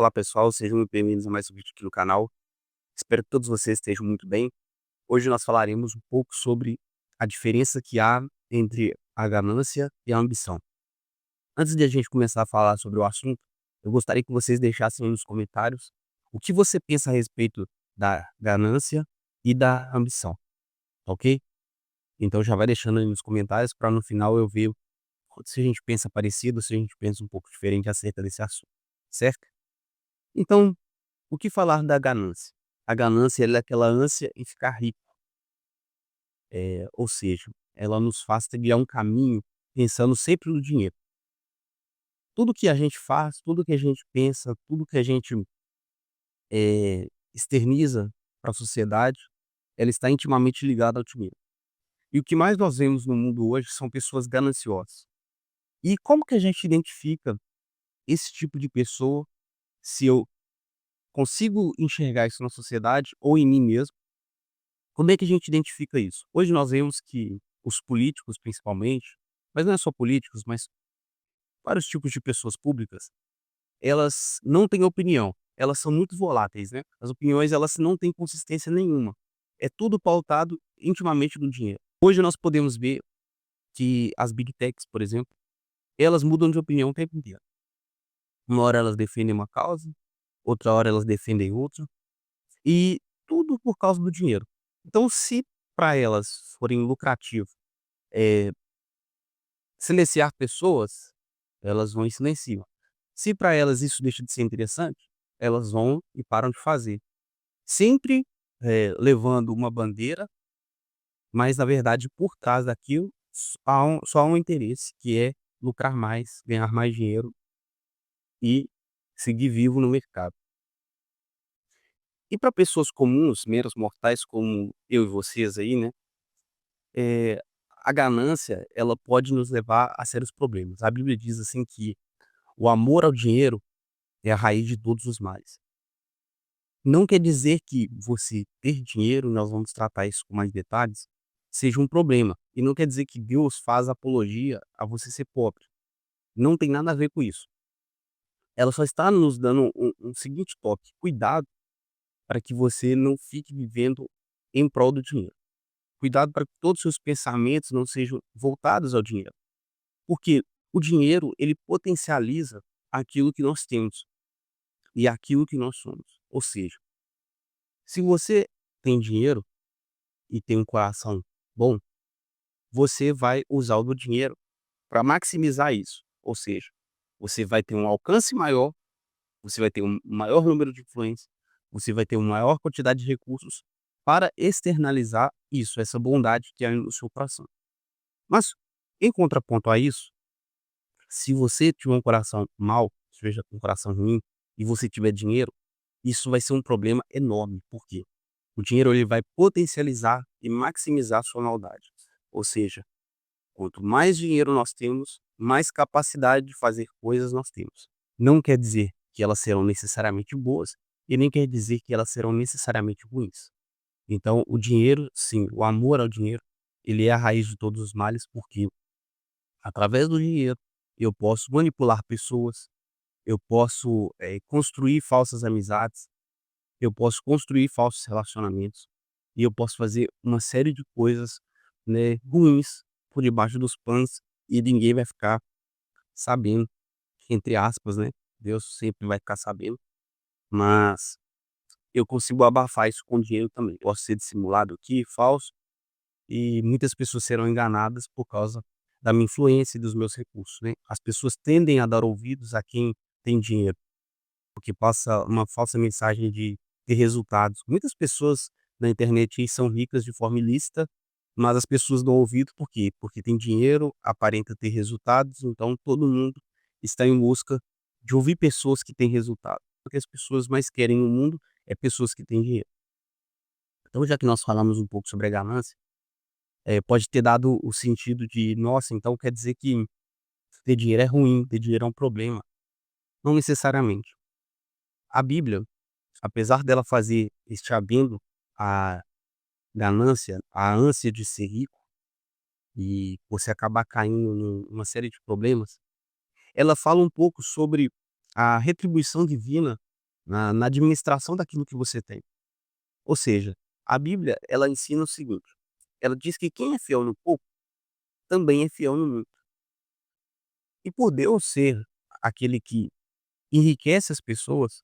Olá pessoal, sejam muito bem-vindos a mais um vídeo aqui no canal. Espero que todos vocês estejam muito bem. Hoje nós falaremos um pouco sobre a diferença que há entre a ganância e a ambição. Antes de a gente começar a falar sobre o assunto, eu gostaria que vocês deixassem aí nos comentários o que você pensa a respeito da ganância e da ambição, tá ok? Então já vai deixando aí nos comentários para no final eu ver se a gente pensa parecido, se a gente pensa um pouco diferente acerca desse assunto, certo? Então, o que falar da ganância? A ganância ela é aquela ânsia em ficar rico, ou seja, ela nos faz trilhar um caminho pensando sempre no dinheiro. Tudo que a gente faz, tudo que a gente pensa, tudo que a gente, externiza para a sociedade, ela está intimamente ligada ao dinheiro. E o que mais nós vemos no mundo hoje são pessoas gananciosas. E como que a gente identifica esse tipo de pessoa, se eu consigo enxergar isso na sociedade ou em mim mesmo? Como é que a gente identifica isso? Hoje nós vemos que os políticos, principalmente, mas não é só políticos, mas vários tipos de pessoas públicas, elas não têm opinião, elas são muito voláteis, né? As opiniões, elas não têm consistência nenhuma. É tudo pautado intimamente no dinheiro. Hoje nós podemos ver que as big techs, por exemplo, elas mudam de opinião o tempo inteiro. Uma hora elas defendem uma causa, outra hora elas defendem outra, e tudo por causa do dinheiro. Então, se para elas forem lucrativo, eh silenciar pessoas, elas vão e silenciam. Se para elas isso deixa de ser interessante, elas vão e param de fazer. Sempre, levando uma bandeira, mas na verdade por trás daquilo só há um interesse, que é lucrar mais, ganhar mais dinheiro e seguir vivo no mercado. E para pessoas comuns, meros mortais como eu e vocês aí, né, eh, a ganância ela pode nos levar a sérios problemas. A Bíblia diz assim que o amor ao dinheiro é a raiz de todos os males. Não quer dizer que você ter dinheiro, nós vamos tratar isso com mais detalhes, seja um problema. E não quer dizer que Deus faz apologia a você ser pobre. Não tem nada a ver com isso. Ela só está nos dando um seguinte toque: cuidado para que você não fique vivendo em prol do dinheiro. Cuidado para que todos os seus pensamentos não sejam voltados ao dinheiro. Porque o dinheiro, ele potencializa aquilo que nós temos e aquilo que nós somos. Ou seja, se você tem dinheiro e tem um coração bom, você vai usar o do dinheiro para maximizar isso. Ou seja, você vai ter um alcance maior, você vai ter um maior número de influência, você vai ter uma maior quantidade de recursos para externalizar isso, essa bondade que há no seu coração. Mas, em contraponto a isso, se você tiver um coração mau, seja um coração ruim, e você tiver dinheiro, isso vai ser um problema enorme. Por quê? O dinheiro ele vai potencializar e maximizar a sua maldade. Ou seja, quanto mais dinheiro nós temos, mais capacidade de fazer coisas nós temos. Não quer dizer que elas serão necessariamente boas e nem quer dizer que elas serão necessariamente ruins. Então, o dinheiro, sim, o amor ao dinheiro, ele é a raiz de todos os males, porque através do dinheiro eu posso manipular pessoas, eu posso construir falsas amizades, eu posso construir falsos relacionamentos e eu posso fazer uma série de coisas, né, ruins por debaixo dos panos e ninguém vai ficar sabendo, entre aspas, né? Deus sempre vai ficar sabendo, mas eu consigo abafar isso com dinheiro também. Posso ser dissimulado aqui, falso, e muitas pessoas serão enganadas por causa da minha influência e dos meus recursos, né? As pessoas tendem a dar ouvidos a quem tem dinheiro, porque passa uma falsa mensagem de ter resultados. Muitas pessoas na internet aí são ricas de forma ilícita, mas as pessoas dão ouvido por quê? Porque tem dinheiro, aparenta ter resultados, então todo mundo está em busca de ouvir pessoas que têm resultado. Porque as pessoas mais querem no mundo é pessoas que têm dinheiro. Então, já que nós falamos um pouco sobre a ganância, pode ter dado o sentido de, nossa, então quer dizer que ter dinheiro é ruim, ter dinheiro é um problema. Não necessariamente. A Bíblia, apesar dela fazer este adendo à ganância, à ânsia de ser rico e você acabar caindo numa série de problemas, ela fala um pouco sobre a retribuição divina na administração daquilo que você tem. Ou seja, a Bíblia, ela ensina o seguinte, ela diz que quem é fiel no pouco, também é fiel no muito. E por Deus ser aquele que enriquece as pessoas,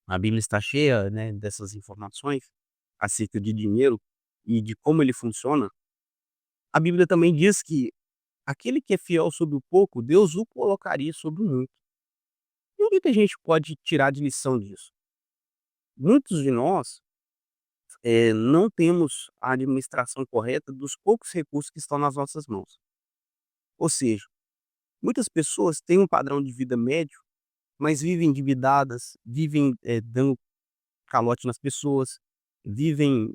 a Bíblia está cheia, né, dessas informações acerca de dinheiro e de como ele funciona. A Bíblia também diz que aquele que é fiel sobre o pouco, Deus o colocaria sobre o muito. E o que que a gente pode tirar de lição disso? Muitos de nós, não temos a administração correta dos poucos recursos que estão nas nossas mãos. Ou seja, muitas pessoas têm um padrão de vida médio, mas vivem endividadas, vivem, dando calote nas pessoas, vivem,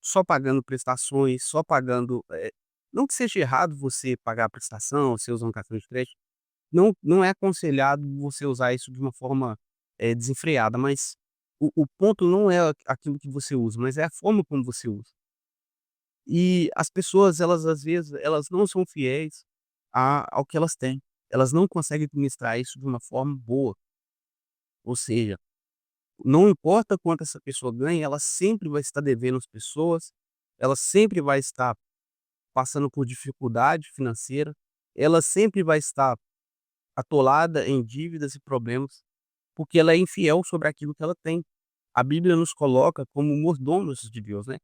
só pagando prestações, só pagando, não que seja errado você pagar a prestação, você usar um cartão de crédito, não é aconselhado você usar isso de uma forma, desenfreada, mas o ponto não é aquilo que você usa, mas é a forma como você usa. E as pessoas, elas às vezes, elas não são fiéis a ao que elas têm. Elas não conseguem administrar isso de uma forma boa, ou seja, não importa quanto essa pessoa ganha, ela sempre vai estar devendo às pessoas, ela sempre vai estar passando por dificuldade financeira, ela sempre vai estar atolada em dívidas e problemas, porque ela é infiel sobre aquilo que ela tem. A Bíblia nos coloca como mordomos de Deus, né,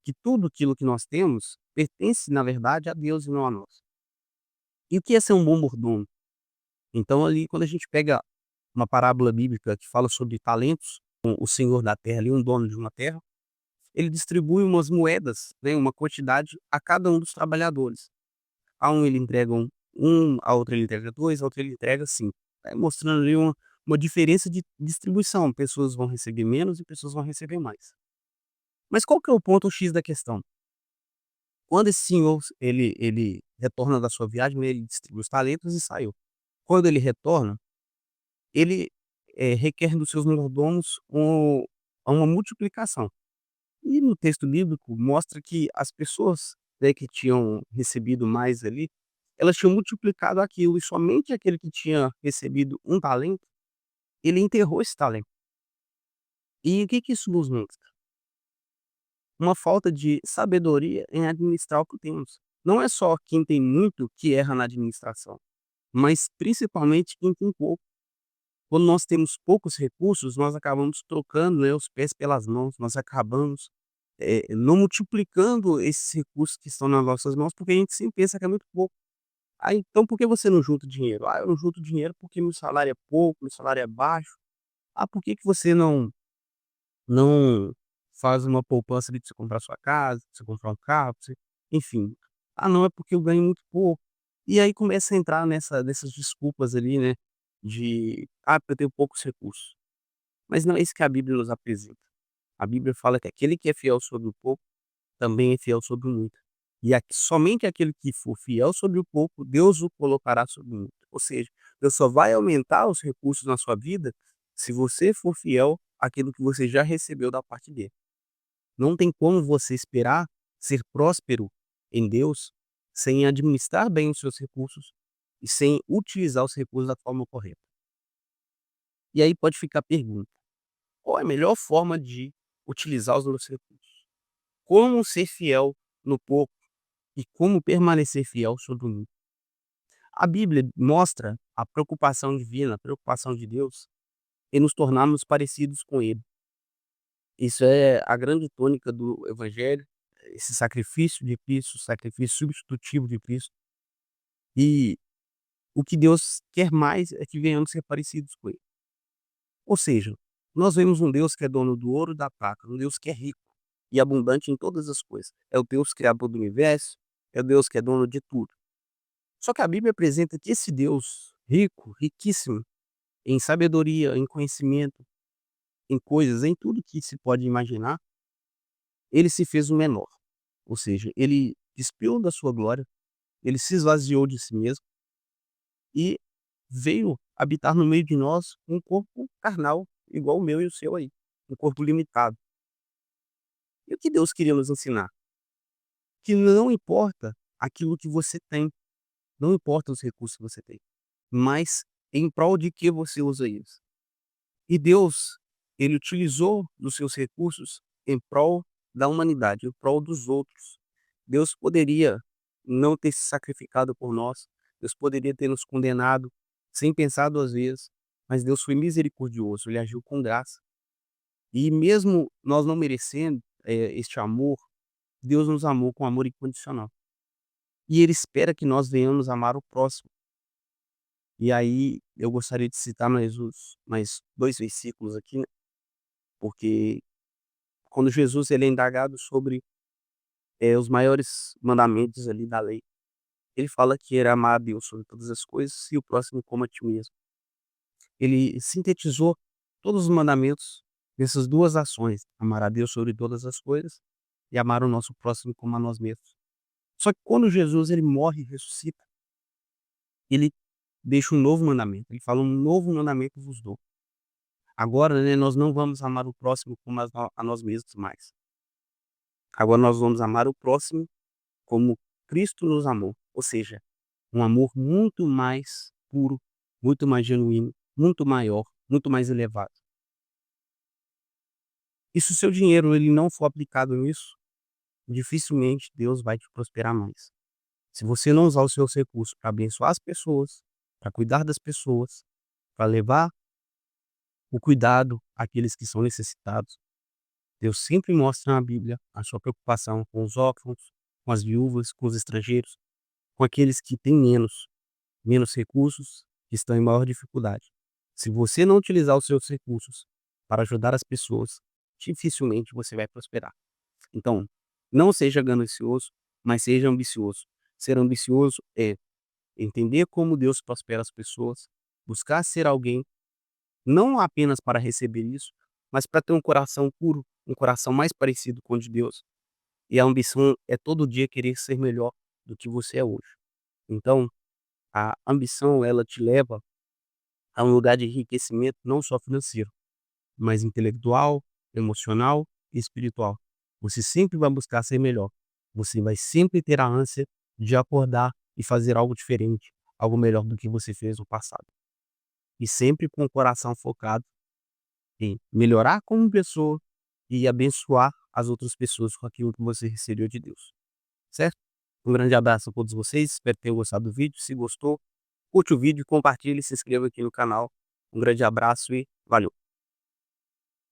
que tudo aquilo que nós temos pertence, na verdade, a Deus e não a nós. E o que é ser um bom mordomo? Então ali, quando a gente pega uma parábola bíblica que fala sobre talentos, o senhor da terra ali, um dono de uma terra, ele distribui umas moedas, né, uma quantidade a cada um dos trabalhadores. A um ele entrega a outro ele entrega 2, a outro ele entrega 5. Mostrando ali uma diferença de distribuição, pessoas vão receber menos e pessoas vão receber mais. Mas qual que é o ponto X da questão? Quando esse senhor ele retorna da sua viagem, né, ele distribui os talentos e saiu. Quando ele retorna, ele, requer dos seus mordomos uma multiplicação. E no texto bíblico mostra que as pessoas, né, que tinham recebido mais ali, elas tinham multiplicado aquilo e somente aquele que tinha recebido um talento, ele enterrou esse talento. E o que que isso nos mostra? Uma falta de sabedoria em administrar o que temos. Não é só quem tem muito que erra na administração, mas principalmente quem tem pouco. Quando nós temos poucos recursos, nós acabamos trocando, né, os pés pelas mãos, nós acabamos, não multiplicando esses recursos que estão nas nossas mãos, porque a gente sempre pensa que é muito pouco. Ah, então por que você não junta dinheiro? "Ah, eu não junto dinheiro porque meu salário é pouco, meu salário é baixo". "Ah, por que que você não faz uma poupança ali pra você comprar sua casa, pra você comprar um carro, pra você", enfim. "Ah, não, é porque eu ganho muito pouco". E aí começa a entrar nessas desculpas ali, né, de: "Ah, porque eu tenho poucos recursos". Mas não é isso que a Bíblia nos apresenta. A Bíblia fala que aquele que é fiel sobre o pouco, também é fiel sobre o muito. E somente aquele que for fiel sobre o pouco, Deus o colocará sobre o muito. Ou seja, Deus só vai aumentar os recursos na sua vida se você for fiel àquilo que você já recebeu da parte dele. Não tem como você esperar ser próspero em Deus sem administrar bem os seus recursos e sem utilizar os recursos da forma correta. E aí pode ficar a pergunta: qual é a melhor forma de utilizar os meus recursos? Como ser fiel no pouco e como permanecer fiel sobre o muito? A Bíblia mostra a preocupação divina, a preocupação de Deus em nos tornarmos parecidos com Ele. Isso é a grande tônica do Evangelho, esse sacrifício de Cristo, sacrifício substitutivo de Cristo. E o que Deus quer mais é que venhamos ser parecidos com Ele. Ou seja, nós vemos um Deus que é dono do ouro e da prata, um Deus que é rico e abundante em todas as coisas. É o Deus criador do universo, é o Deus que é dono de tudo. Só que a Bíblia apresenta que esse Deus rico, riquíssimo em sabedoria, em conhecimento, em coisas, em tudo que se pode imaginar, ele se fez o menor. Ou seja, ele despiu da sua glória, ele se esvaziou de si mesmo e veio habitar no meio de nós um corpo carnal, igual o meu e o seu aí, um corpo limitado. E o que Deus queria nos ensinar? Que não importa aquilo que você tem, não importa os recursos que você tem, mas em prol de que você usa isso. E Deus, ele utilizou dos seus recursos em prol da humanidade, em prol dos outros. Deus poderia não ter se sacrificado por nós, Deus poderia ter nos condenado sem pensar 2 vezes, mas Deus foi misericordioso, ele agiu com graça. E mesmo nós não merecendo, este amor, Deus nos amou com amor incondicional. E ele espera que nós venhamos amar o próximo. E aí eu gostaria de citar mais 2 versículos aqui, né, porque quando Jesus ele é indagado sobre, os maiores mandamentos ali da lei, ele fala que era amar a Deus sobre todas as coisas e o próximo como a ti mesmo. Ele sintetizou todos os mandamentos nessas 2 ações, amar a Deus sobre todas as coisas e amar o nosso próximo como a nós mesmos. Só que quando Jesus ele morre e ressuscita, ele deixa um novo mandamento, ele fala: "Um novo mandamento vos dou". Agora, né, nós não vamos amar o próximo como a nós mesmos mais. Agora nós vamos amar o próximo como Cristo nos amou, ou seja, um amor muito mais puro, muito mais genuíno, muito maior, muito mais elevado. E se o seu dinheiro ele não for aplicado nisso, dificilmente Deus vai te prosperar mais. Se você não usar os seus recursos para abençoar as pessoas, para cuidar das pessoas, para levar o cuidado àqueles que são necessitados, Deus sempre mostra na Bíblia a sua preocupação com os órfãos, com as viúvas, com os estrangeiros, com aqueles que têm menos recursos, que estão em maior dificuldade. Se você não utilizar os seus recursos para ajudar as pessoas, dificilmente você vai prosperar. Então, não seja ganancioso, mas seja ambicioso. Ser ambicioso é entender como Deus prospera as pessoas, buscar ser alguém, não apenas para receber isso, mas para ter um coração puro, um coração mais parecido com o de Deus. E a ambição é todo dia querer ser melhor do que você é hoje. Então, a ambição ela te leva a um lugar de enriquecimento não só financeiro, mas intelectual, emocional e espiritual. Você sempre vai buscar ser melhor. Você vai sempre ter a ânsia de acordar e fazer algo diferente, algo melhor do que você fez no passado. E sempre com o coração focado em melhorar como pessoa e abençoar as outras pessoas com aquilo que você recebeu de Deus, certo? Um grande abraço a todos vocês, espero que tenham gostado do vídeo. Se gostou, curte o vídeo, compartilhe e se inscreva aqui no canal. Um grande abraço e valeu!